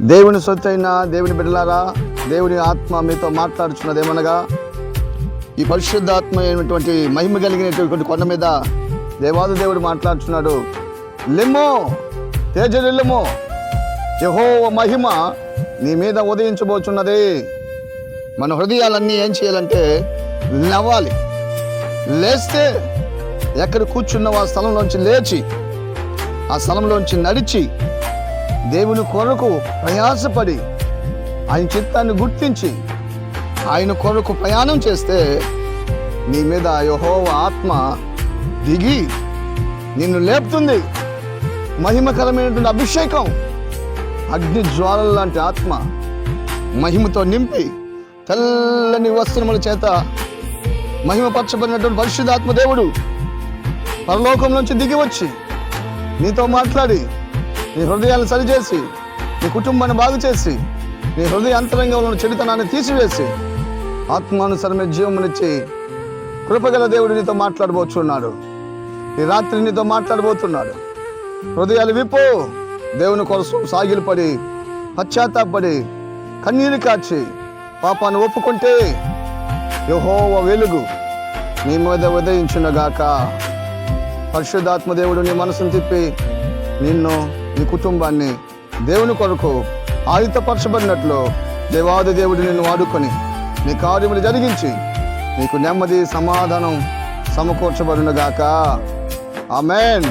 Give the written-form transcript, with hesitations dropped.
దేవుని సొత్తైన దేవుని బిడ్డలారా, దేవుని ఆత్మ మీతో మాట్లాడుచున్నదేమనగా, ఈ పరిశుద్ధాత్మ అయినటువంటి మహిమ కలిగినటువంటి కొండ మీద దేవాది దేవుడు మాట్లాడుచున్నాడు. లెమ్మో తేజరిల్లెమ్మో, యెహోవా మహిమ నీ మీద ఉదయించబోచున్నది. మన హృదయాలన్నీ ఏం చేయాలంటే నవ్వాలి. లేస్తే ఎక్కడ కూర్చున్న ఆ స్థలంలోంచి లేచి ఆ స్థలంలోంచి నడిచి దేవుని కొరకు ప్రయాసపడి ఆయన చిత్తాన్ని గుర్తించి ఆయన కొరకు ప్రయాణం చేస్తే నీ మీద యెహోవా ఆత్మ దిగి నిన్ను లేపుతుంది. మహిమకరమైనటువంటి అభిషేకం, అగ్ని జ్వాలల లాంటి ఆత్మ మహిమతో నింపి తెల్లని వస్త్రముల చేత మహిమపరచబడినటువంటి పరిశుద్ధాత్మ దేవుడు పరలోకం నుంచి దిగి వచ్చి నీతో మాట్లాడి నీ హృదయాన్ని సరిచేసి నీ కుటుంబాన్ని బాగు చేసి నీ హృదయ అంతరంగంలో ఉన్న చెడుతనాన్ని తీసివేసి ఆత్మానుసరమైన జీవమునిచ్చి కృపగల దేవుడు నీతో మాట్లాడబోతున్నాడు. ఈ రాత్రి నీతో మాట్లాడబోతున్నాడు. హృదయాలు విప్పు. దేవుని కోసం సాగిలు పడి పశ్చాత్తాపడి కన్నీరు కాచి పాపాన్ని ఒప్పుకుంటే యెహోవా వెలుగు నీ మీద ఉదయించునగాక. పరిశుద్ధాత్మ దేవుడు నీ మనసును తిప్పి నిన్ను నీ కుటుంబాన్ని దేవుని కొరకు ఆయుధపరచబడినట్లు దేవాది దేవుడు నిన్ను వాడుకొని నీ కార్యములు జరిగించి నీకు నెమ్మది సమాధానం సమకూర్చబడునుగాక. ఆమేన్.